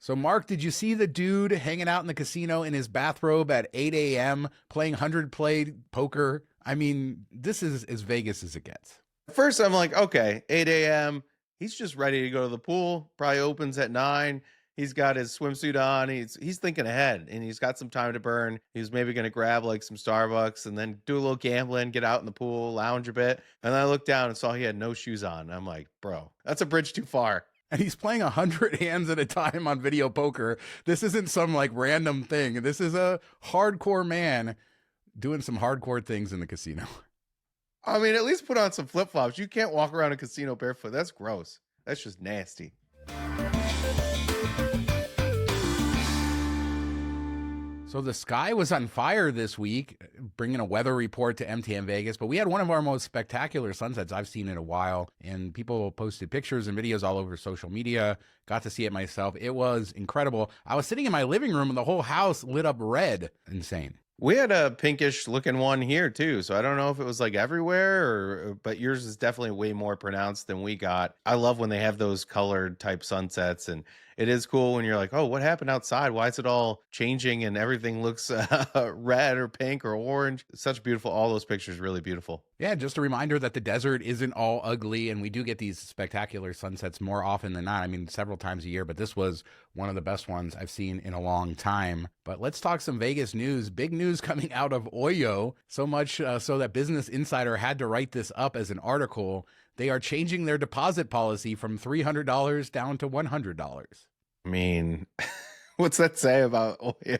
So, Mark, did you see the dude hanging out in the casino in his bathrobe at 8 a.m. playing 100-play poker? I mean, this is as Vegas as it gets. First, I'm like, okay, 8 a.m. He's just ready to go to the pool. Probably opens at 9. He's got his swimsuit on. He's thinking ahead, and he's got some time to burn. He's maybe going to grab like some Starbucks and then do a little gambling, get out in the pool, lounge a bit. And then I looked down and saw he had no shoes on. I'm like, bro, that's a bridge too far. And he's playing 100 hands at a time on video poker. This isn't some like random thing. This is a hardcore man doing some hardcore things in the casino. I mean, at least put on some flip-flops. You can't walk around a casino barefoot. That's gross. That's just nasty. So the sky was on fire this week, bringing a weather report to MTM Vegas, but we had one of our most spectacular sunsets I've seen in a while, and people posted pictures and videos all over social media. Got to see it myself. It was incredible. I was sitting in my living room and the whole house lit up red. Insane. We had a pinkish looking one here too, so I don't know if it was like everywhere, but yours is definitely way more pronounced than we got. I love when they have those colored type sunsets, and it is cool when you're like, oh, what happened outside? Why is it all changing and everything looks red or pink or orange? Such beautiful. All those pictures really beautiful. Yeah, just a reminder that the desert isn't all ugly, and we do get these spectacular sunsets more often than not. I mean, several times a year, but this was one of the best ones I've seen in a long time. But let's talk some Vegas news. Big news coming out of Oyo, so much so that Business Insider had to write this up as an article. They are changing their deposit policy from $300 down to $100. I mean, what's that say about Oyo?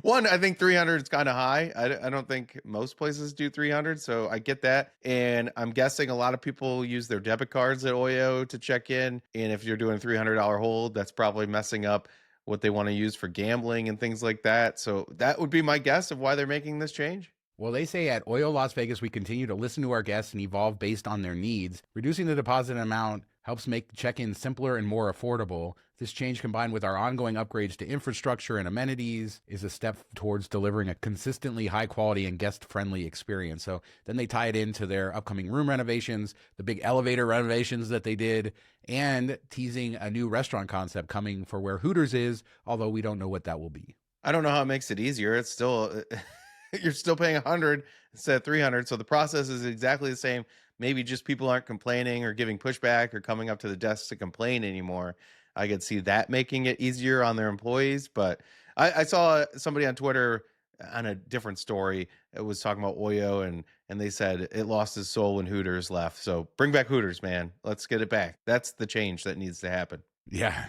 One, I think 300 is kind of high. I don't think most places do 300, so I get that. And I'm guessing a lot of people use their debit cards at Oyo to check in. And if you're doing a $300 hold, that's probably messing up what they want to use for gambling and things like that. So that would be my guess of why they're making this change. Well, they say at Oyo Las Vegas, we continue to listen to our guests and evolve based on their needs. Reducing the deposit amount helps make check-in simpler and more affordable. This change, combined with our ongoing upgrades to infrastructure and amenities, is a step towards delivering a consistently high-quality and guest-friendly experience. So then they tie it into their upcoming room renovations, the big elevator renovations that they did, and teasing a new restaurant concept coming for where Hooters is, although we don't know what that will be. I don't know how it makes it easier. It's still... You're still paying 100 instead of 300. So the process is exactly the same. Maybe just people aren't complaining or giving pushback or coming up to the desk to complain anymore. I could see that making it easier on their employees. But I saw somebody on Twitter on a different story. It was talking about Oyo, and they said it lost its soul when Hooters left. So bring back Hooters, man. Let's get it back. That's the change that needs to happen. Yeah,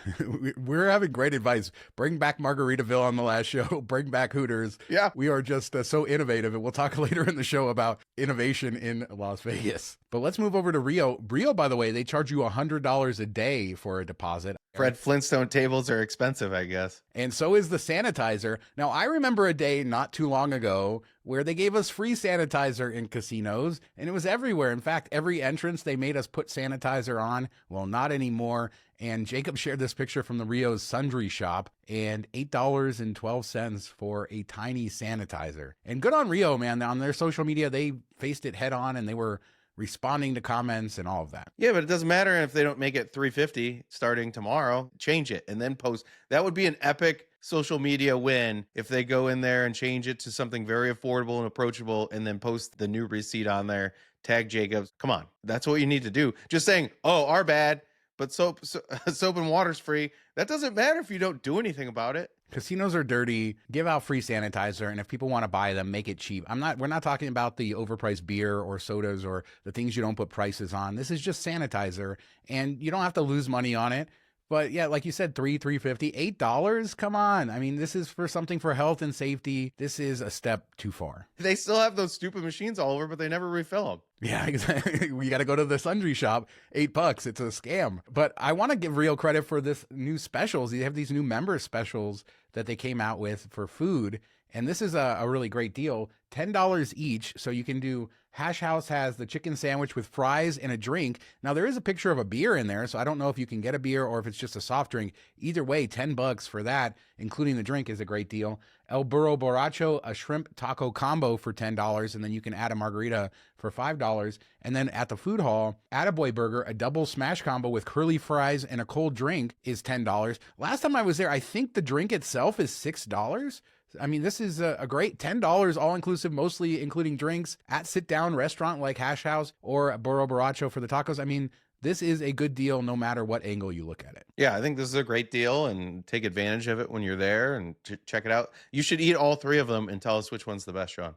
we're having great advice. Bring back Margaritaville on the last show. Bring back Hooters. Yeah. We are just so innovative. And we'll talk later in the show about innovation in Las Vegas. But let's move over to Rio. Rio, by the way, they charge you $100 a day for a deposit. Fred Flintstone tables are expensive, I guess. And so is the sanitizer. Now, I remember a day not too long ago where they gave us free sanitizer in casinos, and it was everywhere. In fact, every entrance they made us put sanitizer on. Well, not anymore. And Jacob shared this picture from the Rio's Sundry shop, and $8.12 for a tiny sanitizer. And good on Rio, man. On their social media, they faced it head on, and they were responding to comments and all of that. Yeah, but it doesn't matter if they don't make it $350 starting tomorrow. Change it and then post. That would be an epic social media win if they go in there and change it to something very affordable and approachable and then post the new receipt on there. Tag Jacobs. Come on. That's what you need to do. Just saying, oh, our bad, but soap and water's free. That doesn't matter if you don't do anything about it. Casinos are dirty. Give out free sanitizer, and if people want to buy them, make it cheap. We're not talking about the overpriced beer or sodas or the things you don't put prices on. This is just sanitizer, and you don't have to lose money on it. But yeah, like you said, $3.50, $8. Come on. I mean, this is for something for health and safety. This is a step too far. They still have those stupid machines all over, but they never refill them. Yeah, exactly. You got to go to the Sundry shop, $8. It's a scam. But I want to give Rio credit for this new specials. They have these new member specials that they came out with for food. And this is a really great deal. $10 each. So you can do Hash House has the chicken sandwich with fries and a drink. Now there is a picture of a beer in there, so I don't know if you can get a beer or if it's just a soft drink. Either way, $10 for that, including the drink, is a great deal. El Burro Borracho, a shrimp taco combo for $10, and then you can add a margarita for $5. And then at the food hall, Attaboy Burger, a double smash combo with curly fries and a cold drink is $10. Last time I was there, I think the drink itself is $6. I mean, this is a great $10 all-inclusive, mostly including drinks at sit-down restaurant like Hash House or Burro Borracho for the tacos. I mean, this is a good deal no matter what angle you look at it. Yeah, I think this is a great deal, and take advantage of it when you're there and check it out. You should eat all three of them and tell us which one's the best, Sean.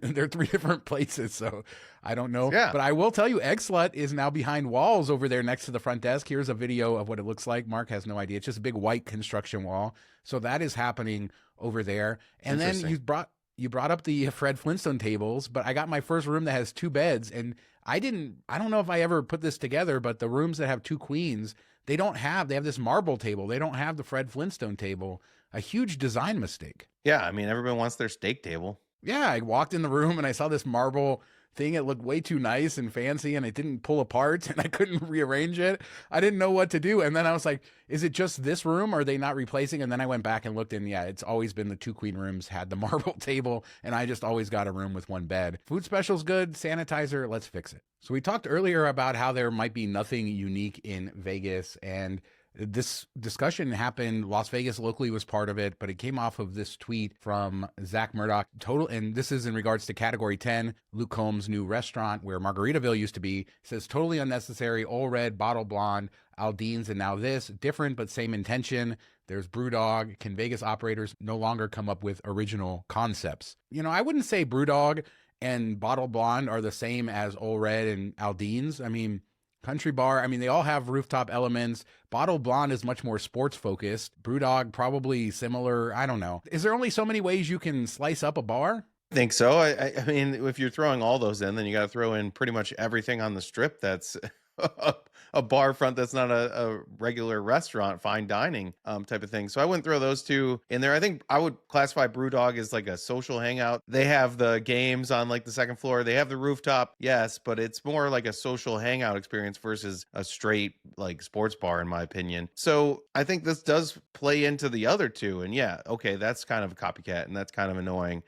They're three different places, so I don't know. Yeah. But I will tell you, Egg Slut is now behind walls over there next to the front desk. Here's a video of what it looks like. Mark has no idea. It's just a big white construction wall. So that is happening over there. And then you brought up the Fred Flintstone tables, but I got my first room that has 2 beds, and I don't know if I ever put this together, but the rooms that have 2 queens, they have this marble table. They don't have the Fred Flintstone table. A huge design mistake. Yeah, I mean, everyone wants their steak table. Yeah, I walked in the room and I saw this marble thing. It looked way too nice and fancy, and it didn't pull apart, and I couldn't rearrange it. I didn't know what to do. And then I was like, is it just this room? Or are they not replacing? And then I went back and looked, and yeah, it's always been the 2 queen rooms had the marble table, and I just always got a room with 1 bed. Food special's good. Sanitizer, let's fix it. So we talked earlier about how there might be nothing unique in Vegas, and this discussion happened. Las Vegas locally was part of it, but it came off of this tweet from Zach Murdoch. And this is in regards to Category 10, Luke Combs' new restaurant where Margaritaville used to be. It says totally unnecessary, all red, bottle blonde, Aldean's, and now this. Different but same intention. There's Brewdog. Can Vegas operators no longer come up with original concepts? You know, I wouldn't say Brewdog and Bottle Blonde are the same as Ole Red and Aldean's. I mean, Country Bar, I mean, they all have rooftop elements. Bottle Blonde is much more sports focused. Brewdog, probably similar. I don't know. Is there only so many ways you can slice up a bar? I think so. I mean, if you're throwing all those in, then you got to throw in pretty much everything on the strip that's a bar front that's not a regular restaurant, fine dining type of thing. So I wouldn't throw those 2 in there. I think I would classify Brewdog as like a social hangout. They have the games on like the 2nd floor. They have the rooftop, yes, but it's more like a social hangout experience versus a straight like sports bar, in my opinion. So I think this does play into the other 2. And yeah, okay, that's kind of a copycat, and that's kind of annoying.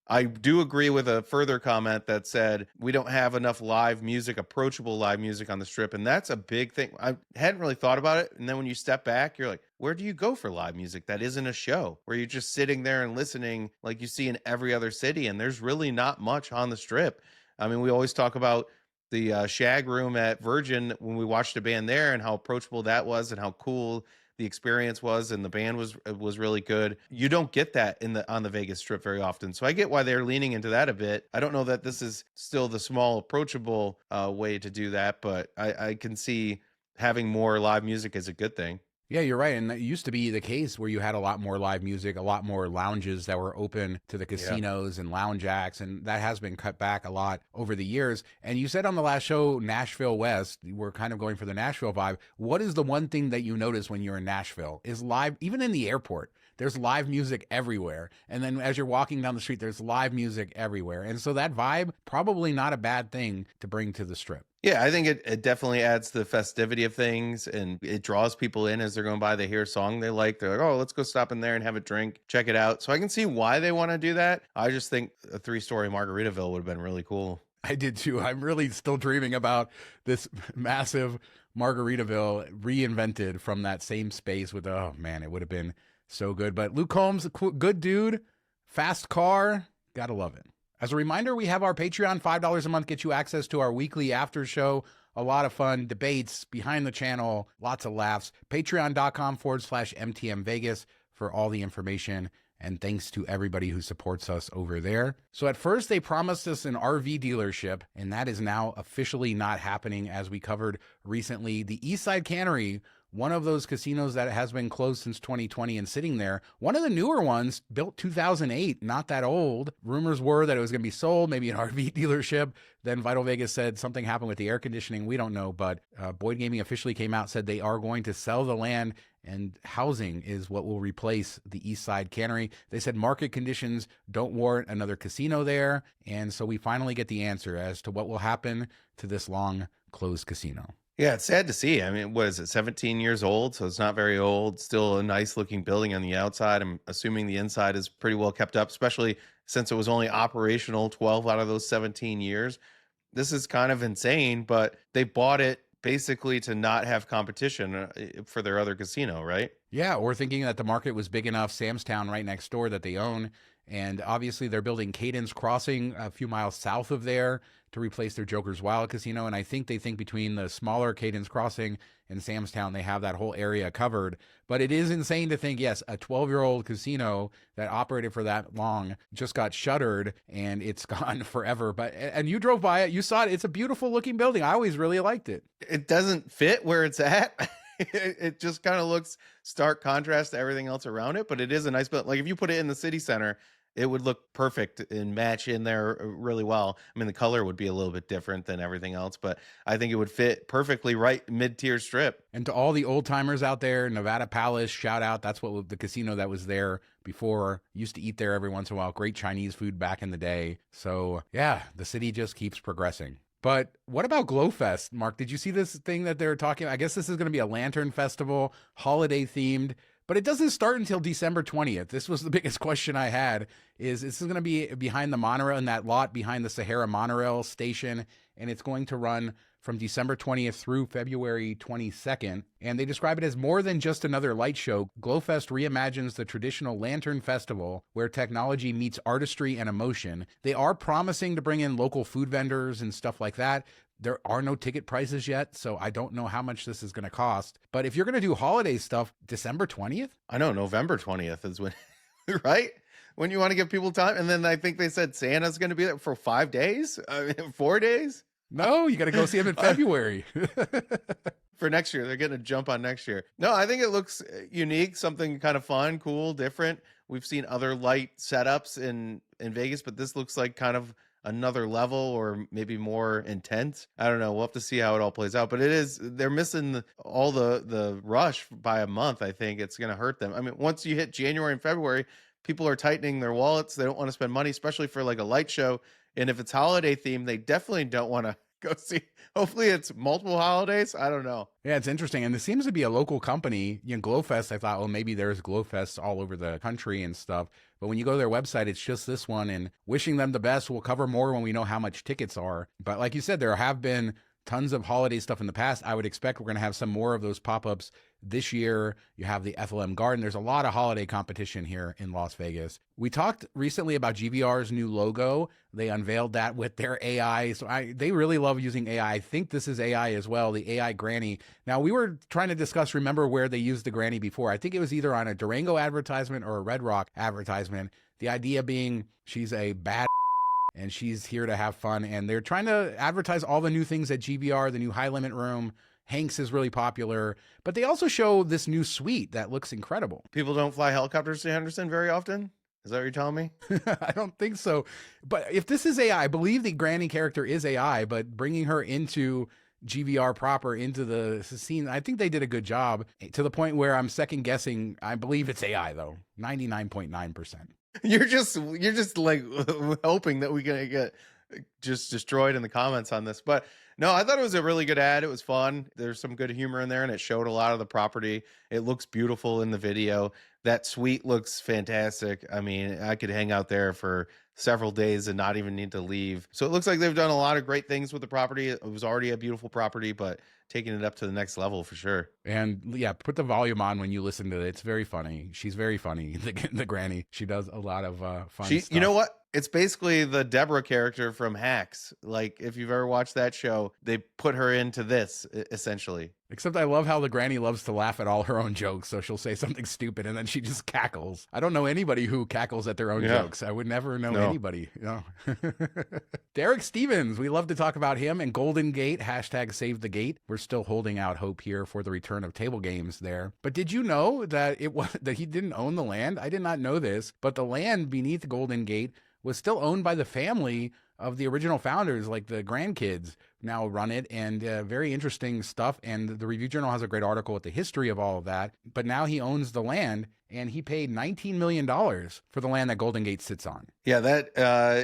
I do agree with a further comment that said we don't have enough live music, approachable live music on the strip. And that's a big thing. I hadn't really thought about it. And then when you step back, you're like, where do you go for live music that isn't a show, where you're just sitting there and listening like you see in every other city? And there's really not much on the strip. I mean, we always talk about the Shag Room at Virgin when we watched a band there and how approachable that was and how cool the experience was, and the band was really good. You don't get that on the Vegas Strip very often. So I get why they're leaning into that a bit. I don't know that this is still the small, approachable way to do that, but I can see having more live music is a good thing. Yeah, you're right. And that used to be the case where you had a lot more live music, a lot more lounges that were open to the casinos and lounge acts. And that has been cut back a lot over the years. And you said on the last show, Nashville West, we're kind of going for the Nashville vibe. What is the one thing that you notice when you're in Nashville? Is live, even in the airport, there's live music everywhere. And then as you're walking down the street, there's live music everywhere. And so that vibe, probably not a bad thing to bring to the Strip. Yeah, I think it definitely adds to the festivity of things, and it draws people in as they're going by. They hear a song they like. They're like, oh, let's go stop in there and have a drink, check it out. So I can see why they want to do that. I just think a 3-story Margaritaville would have been really cool. I did too. I'm really still dreaming about this massive Margaritaville reinvented from that same space with, oh man, it would have been so good. But Luke Combs, good dude, fast car, gotta love it. As a reminder, we have our Patreon. $5 a month gets you access to our weekly after show. A lot of fun, debates, behind the channel, lots of laughs. Patreon.com/MTM Vegas for all the information. And thanks to everybody who supports us over there. So at first they promised us an RV dealership, and that is now officially not happening. As we covered recently, the Eastside Cannery one of those casinos that has been closed since 2020 and sitting there. One of the newer ones, built 2008, not that old. Rumors were that it was going to be sold, maybe an RV dealership. Then Vital Vegas said something happened with the air conditioning. We don't know, but Boyd Gaming officially came out, said they are going to sell the land, and housing is what will replace the Eastside Cannery. They said market conditions don't warrant another casino there. And so we finally get the answer as to what will happen to this long closed casino. Yeah, it's sad to see. I mean, what is it, 17 years old? So it's not very old. Still a nice looking building on the outside. I'm assuming the inside is pretty well kept up, especially since it was only operational 12 out of those 17 years. This is kind of insane, but they bought it basically to not have competition for their other casino, right? Yeah, or thinking that the market was big enough, Sam's Town right next door that they own. And obviously they're building Cadence Crossing a few miles south of there to replace their Joker's Wild Casino. And I think they think between the smaller Cadence Crossing and Sam's Town, they have that whole area covered. But it is insane to think, yes, a 12-year-old casino that operated for that long just got shuttered and it's gone forever. And you drove by it, you saw it. It's a beautiful looking building. I always really liked it. It doesn't fit where it's at. It just kind of looks stark contrast to everything else around it, but it is a nice building. Like if you put it in the city center, it would look perfect and match in there really well. I mean, the color would be a little bit different than everything else, but I think it would fit perfectly right mid-tier strip. And to all the old timers out there, Nevada Palace, shout out. That's what the casino that was there before. Used to eat there every once in a while. Great Chinese food back in the day. So yeah, the city just keeps progressing. But what about Glowfest, Mark? Did you see this thing that they're talking about? I guess this is going to be a lantern festival, holiday themed, but it doesn't start until December 20th. This was the biggest question I had, is this is going to be behind the monorail, in that lot behind the Sahara monorail station, and it's going to run from December 20th through February 22nd. And they describe it as more than just another light show. Glowfest reimagines the traditional lantern festival where technology meets artistry and emotion. They are promising to bring in local food vendors and stuff like that. There are no ticket prices yet, so I don't know how much this is going to cost. But if you're going to do holiday stuff, December 20th? I know, November 20th is when, right? When you want to give people time. And then I think they said Santa's going to be there for 5 days, 4 days. No, you got to go see him in February. For next year. They're getting a jump on next year. No, I think it looks unique, something kind of fun, cool, different. We've seen other light setups in Vegas, but this looks like kind of another level or maybe more intense. I don't know. We'll have to see how it all plays out. But they're missing all the rush by a month. I think it's going to hurt them. I mean, once you hit January and February, people are tightening their wallets. They don't want to spend money, especially for like a light show. And if it's holiday themed, they definitely don't want to go see. Hopefully it's multiple holidays. I don't know. Yeah, it's interesting. And this seems to be a local company. You know, Glowfest, I thought, well, maybe there's Glowfests all over the country and stuff. But when you go to their website, it's just this one. And wishing them the best. We'll cover more when we know how much tickets are. But like you said, there have been tons of holiday stuff in the past. I would expect we're going to have some more of those pop-ups this year. You have the FLM Garden. There's a lot of holiday competition here in Las Vegas. We talked recently about GVR's new logo. They unveiled that with their AI. So they really love using AI. I think this is AI as well, the AI Granny. Now, we were trying to discuss, remember where they used the Granny before. I think it was either on a Durango advertisement or a Red Rock advertisement. The idea being she's a bad and she's here to have fun. And they're trying to advertise all the new things at GVR, the new high limit room. Hanks is really popular, but they also show this new suite that looks incredible. People don't fly helicopters to Henderson very often. Is that what you're telling me? I don't think so. But if this is AI, I believe the Granny character is AI, but bringing her into GVR proper, into the scene, I think they did a good job, to the point where I'm second guessing. I believe it's AI though, 99.9%. You're just like hoping that we're gonna get just destroyed in the comments on this. But no, I thought it was a really good ad. It was fun. There's some good humor in there, and it showed a lot of the property. It looks beautiful in the video. That suite looks fantastic. I mean, I could hang out there for several days and not even need to leave. So it looks like they've done a lot of great things with the property. It was already a beautiful property, but taking it up to the next level for sure. And yeah, put the volume on when you listen to it. It's very funny. She's very funny. The Granny. She does a lot of fun stuff. You know what? It's basically the Deborah character from Hacks. Like if you've ever watched that show, they put her into this essentially. Except I love how the granny loves to laugh at all her own jokes. So she'll say something stupid and then she just cackles. I don't know anybody who cackles at their own Yeah. jokes. I would never know No. anybody. No. Derek Stevens, we love to talk about him, and Golden Gate, hashtag save the gate. We're still holding out hope here for the return of table games there. But did you know that that he didn't own the land? I did not know this, but the land beneath Golden Gate was still owned by the family of the original founders, like the grandkids now run it, and very interesting stuff. And the Review Journal has a great article with the history of all of that. But now he owns the land, and he paid $19 million for the land that Golden Gate sits on. Yeah, that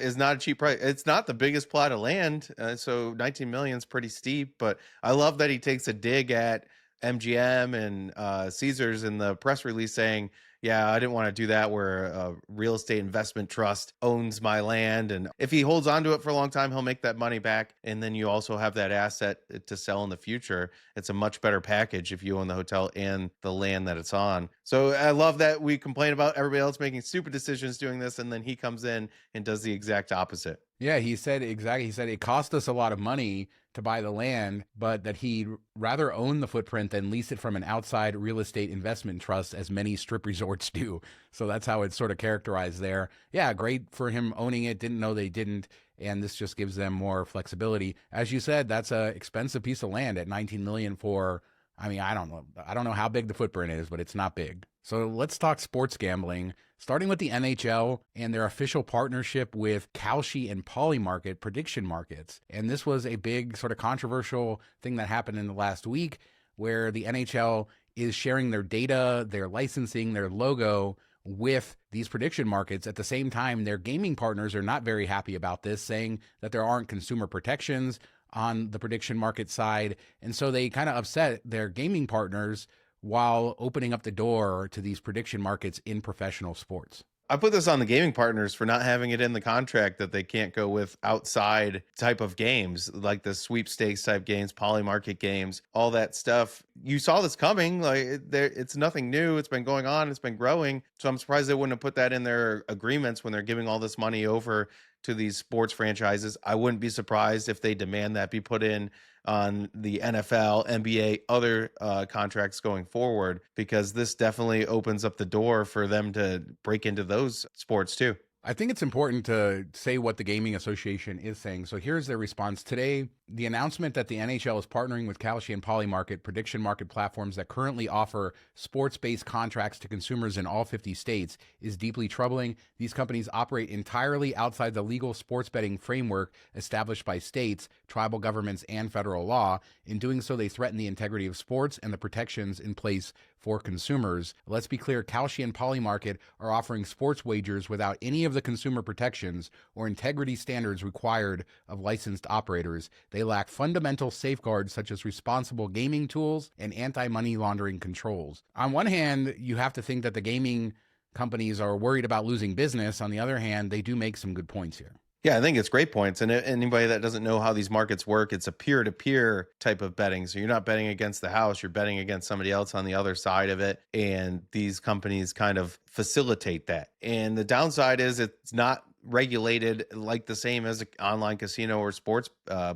is not a cheap price. It's not the biggest plot of land, so 19 million is pretty steep. But I love that he takes a dig at MGM and Caesars in the press release saying, yeah, I didn't want to do that where a real estate investment trust owns my land. And if he holds on to it for a long time, he'll make that money back. And then you also have that asset to sell in the future. It's a much better package if you own the hotel and the land that it's on. So I love that we complain about everybody else making stupid decisions doing this, and then he comes in and does the exact opposite. Yeah, he said exactly. He said it cost us a lot of money to buy the land, but that he'd rather own the footprint than lease it from an outside real estate investment trust, as many strip resorts do. So that's how it's sort of characterized there. Yeah, great for him owning it. Didn't know they didn't. And this just gives them more flexibility. As you said, that's an expensive piece of land at $19 million for, I mean, I don't know how big the footprint is, but it's not big. So let's talk sports gambling, starting with the NHL and their official partnership with Kalshi and Polymarket prediction markets. And this was a big sort of controversial thing that happened in the last week, where the NHL is sharing their data, their licensing, their logo with these prediction markets. At the same time, their gaming partners are not very happy about this, saying that there aren't consumer protections on the prediction market side. And so they kind of upset their gaming partners while opening up the door to these prediction markets in professional sports. I put this on the gaming partners for not having it in the contract that they can't go with outside type of games, like the sweepstakes type games, Polymarket games, all that stuff. You saw this coming. Like it's nothing new. It's been going on. It's been growing. So I'm surprised they wouldn't have put that in their agreements when they're giving all this money over to these sports franchises. I wouldn't be surprised if they demand that be put in on the NFL, NBA, other contracts going forward, because this definitely opens up the door for them to break into those sports too. I think it's important to say what the Gaming Association is saying. So here's their response today. The announcement that the NHL is partnering with Kalshi and Polymarket, prediction market platforms that currently offer sports-based contracts to consumers in all 50 states, is deeply troubling. These companies operate entirely outside the legal sports betting framework established by states, tribal governments, and federal law. In doing so, they threaten the integrity of sports and the protections in place for consumers. Let's be clear, Kalshi and Polymarket are offering sports wagers without any of the consumer protections or integrity standards required of licensed operators. They lack fundamental safeguards such as responsible gaming tools and anti-money laundering controls. On one hand, you have to think that the gaming companies are worried about losing business. On the other hand, they do make some good points here. Yeah, I think it's great points. And anybody that doesn't know how these markets work, it's a peer-to-peer type of betting. So you're not betting against the house, you're betting against somebody else on the other side of it. And these companies kind of facilitate that. And the downside is it's not regulated like the same as an online casino or sports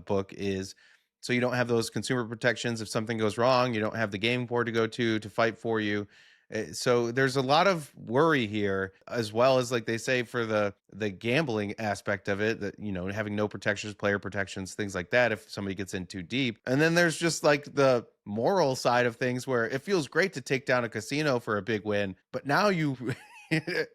book is. So you don't have those consumer protections. If something goes wrong, you don't have the gaming board to go to fight for you. So there's a lot of worry here, as well as, like they say, for the gambling aspect of it, that, you know, having no protections, player protections, things like that, if somebody gets in too deep. And then there's just like the moral side of things, where it feels great to take down a casino for a big win, but now you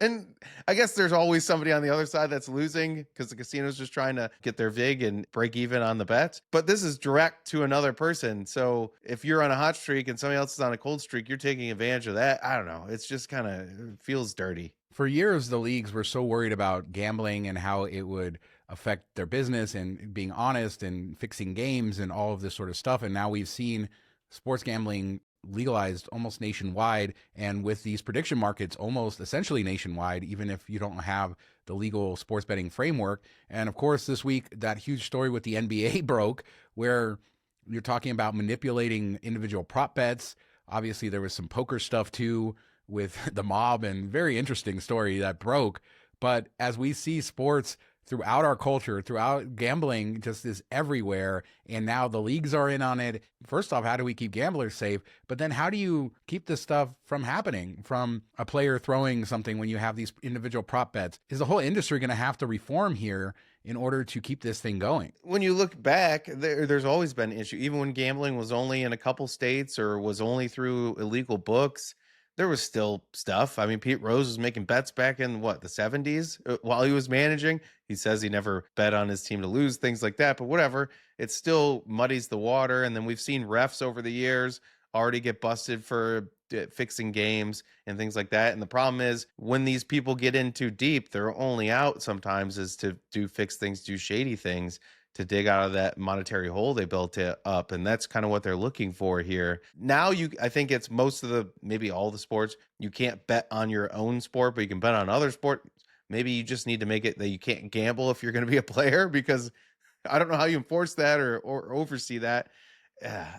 and I guess there's always somebody on the other side that's losing, because the casino's just trying to get their vig and break even on the bet. But this is direct to another person. So if you're on a hot streak and somebody else is on a cold streak, you're taking advantage of that. I don't know. It's just kind of feels dirty. For years, the leagues were so worried about gambling and how it would affect their business and being honest and fixing games and all of this sort of stuff. And now we've seen sports gambling legalized almost nationwide, and with these prediction markets almost essentially nationwide, even if you don't have the legal sports betting framework. And of course, this week, that huge story with the NBA broke, where you're talking about manipulating individual prop bets. Obviously, there was some poker stuff too with the mob, and very interesting story that broke. But as we see sports throughout our culture, throughout gambling, just is everywhere. And now the leagues are in on it. First off, how do we keep gamblers safe? But then how do you keep this stuff from happening, from a player throwing something when you have these individual prop bets? Is the whole industry going to have to reform here in order to keep this thing going? When you look back, there's always been an issue. Even when gambling was only in a couple states or was only through illegal books, there was still stuff. I mean, Pete Rose was making bets back in what, the 70s while he was managing. He says he never bet on his team to lose, things like that, but whatever. It still muddies the water. And then we've seen refs over the years already get busted for fixing games and things like that. And the problem is when these people get in too deep, they're only out sometimes is to do fix things, do shady things, to dig out of that monetary hole they built it up. And that's kind of what they're looking for here. Now, I think it's most of the, maybe all the sports, you can't bet on your own sport, but you can bet on other sport. Maybe you just need to make it that you can't gamble if you're going to be a player, because I don't know how you enforce that or oversee that.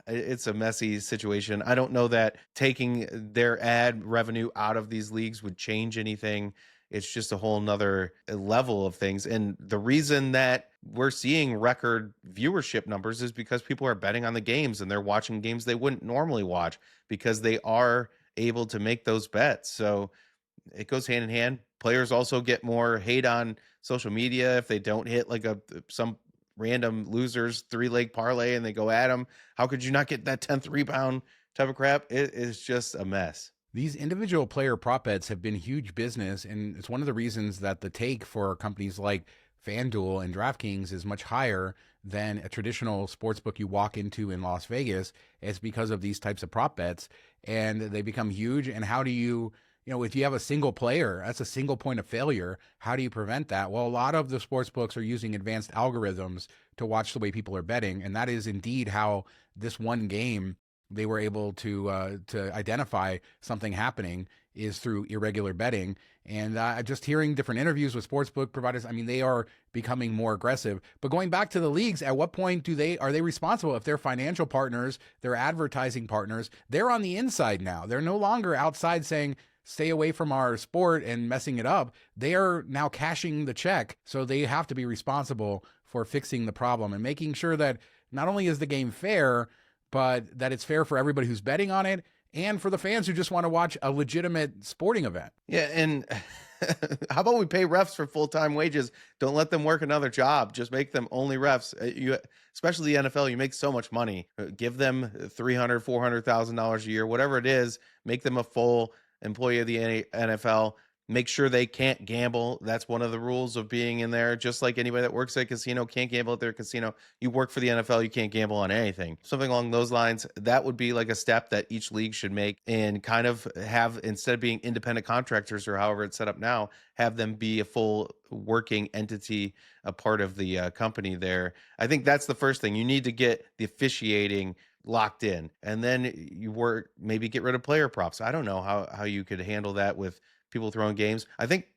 It's a messy situation. I don't know that taking their ad revenue out of these leagues would change anything. It's just a whole nother level of things. And the reason that we're seeing record viewership numbers is because people are betting on the games and they're watching games they wouldn't normally watch because they are able to make those bets. So it goes hand in hand. Players also get more hate on social media if they don't hit like some random losers 3-leg parlay and they go at them. How could you not get that 10th rebound type of crap? It is just a mess. These individual player prop bets have been huge business, and it's one of the reasons that the take for companies like FanDuel and DraftKings is much higher than a traditional sports book you walk into in Las Vegas. It's because of these types of prop bets, and they become huge. And how do you if you have a single player, that's a single point of failure. How do you prevent that? Well, a lot of the sports books are using advanced algorithms to watch the way people are betting, and that is indeed how this one game they were able to identify something happening is through irregular betting. And just hearing different interviews with sportsbook providers, I mean, they are becoming more aggressive. But going back to the leagues, at what point are they responsible if they're financial partners, they're advertising partners? They're on the inside now. They're no longer outside saying, stay away from our sport and messing it up. They are now cashing the check. So they have to be responsible for fixing the problem and making sure that not only is the game fair, but that it's fair for everybody who's betting on it and for the fans who just want to watch a legitimate sporting event. Yeah, and how about we pay refs for full-time wages? Don't let them work another job. Just make them only refs. Especially the NFL, you make so much money. Give them $300,000, $400,000 a year, whatever it is. Make them a full employee of the NFL. Make sure they can't gamble. That's one of the rules of being in there. Just like anybody that works at a casino can't gamble at their casino. You work for the NFL, you can't gamble on anything. Something along those lines. That would be like a step that each league should make and kind of have, instead of being independent contractors or however it's set up now, have them be a full working entity, a part of the company there. I think that's the first thing. You need to get the officiating locked in, and then you maybe get rid of player props. I don't know how you could handle that with people throwing games. I think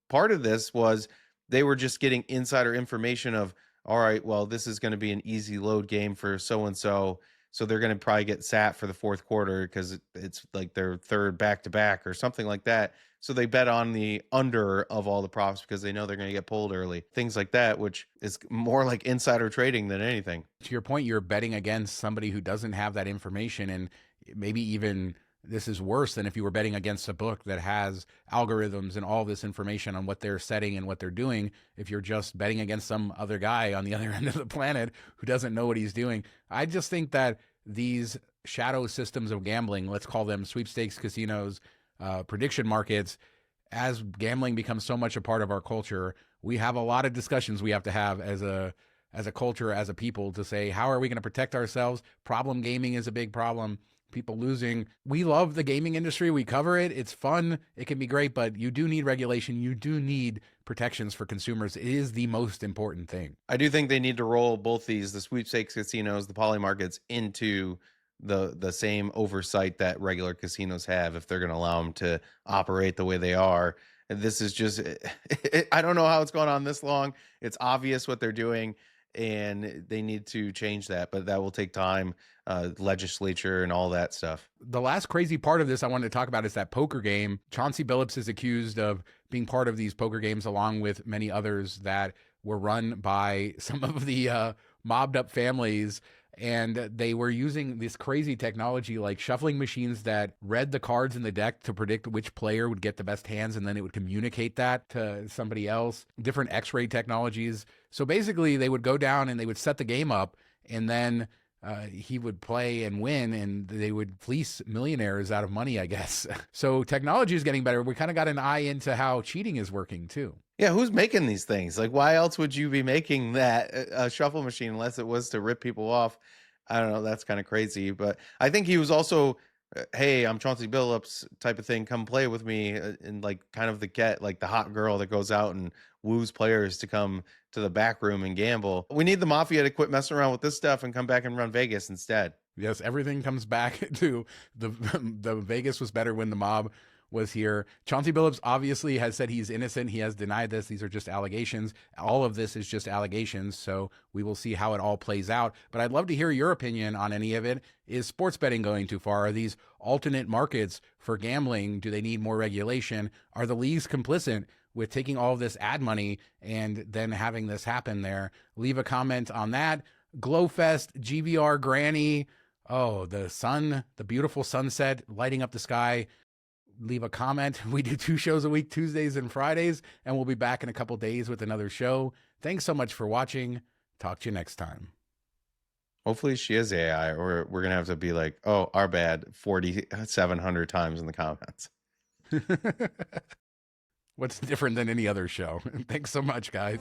part of this was they were just getting insider information of, all right, well, this is going to be an easy load game for so-and-so. So they're going to probably get sat for the fourth quarter because it's like their third back-to-back or something like that. So they bet on the under of all the props because they know they're going to get pulled early. Things like that, which is more like insider trading than anything. To your point, you're betting against somebody who doesn't have that information, and maybe even this is worse than if you were betting against a book that has algorithms and all this information on what they're setting and what they're doing. If you're just betting against some other guy on the other end of the planet who doesn't know what he's doing. I just think that these shadow systems of gambling, let's call them sweepstakes casinos, prediction markets, as gambling becomes so much a part of our culture, we have a lot of discussions we have to have as a culture, as a people, to say, how are we going to protect ourselves? Problem gaming is a big problem. People losing. We love the gaming industry. We cover it. It's fun. It can be great, but you do need regulation. You do need protections for consumers. It is the most important thing. I do think they need to roll both the sweepstakes casinos, the Polymarkets, into the same oversight that regular casinos have if they're going to allow them to operate the way they are. And this is just, I don't know how it's gone on this long. It's obvious what they're doing, and they need to change that, but that will take time, legislature and all that stuff. The last crazy part of this I wanted to talk about is that poker game. Chauncey Billups is accused of being part of these poker games along with many others that were run by some of the mobbed up families, and they were using this crazy technology like shuffling machines that read the cards in the deck to predict which player would get the best hands, and then it would communicate that to somebody else. Different x-ray technologies. So basically they would go down and they would set the game up, and then he would play and win, and they would fleece millionaires out of money, I guess. So technology is getting better. We kind of got an eye into how cheating is working too. Yeah, who's making these things? Like, why else would you be making that a shuffle machine unless it was to rip people off? I don't know. That's kind of crazy. But I think he was also, hey, I'm Chauncey Billups type of thing. Come play with me, and like kind of the hot girl that goes out and woos players to come to the back room and gamble. We need the mafia to quit messing around with this stuff and come back and run Vegas instead. Yes, everything comes back to the Vegas was better when the mob was here. Chauncey Billups obviously has said he's innocent. He has denied this. These are just allegations. All of this is just allegations. So we will see how it all plays out. But I'd love to hear your opinion on any of it. Is sports betting going too far? Are these alternate markets for gambling? Do they need more regulation? Are the leagues complicit with taking all of this ad money and then having this happen there? Leave a comment on that. Glowfest, GVR Granny. Oh, the sun, the beautiful sunset lighting up the sky. Leave a comment. We do 2 shows a week, Tuesdays and Fridays, and we'll be back in a couple days with another show. Thanks so much for watching. Talk to you next time. Hopefully she is AI, or we're going to have to be like, oh, our bad, 4,700 times in the comments. What's different than any other show? Thanks so much, guys.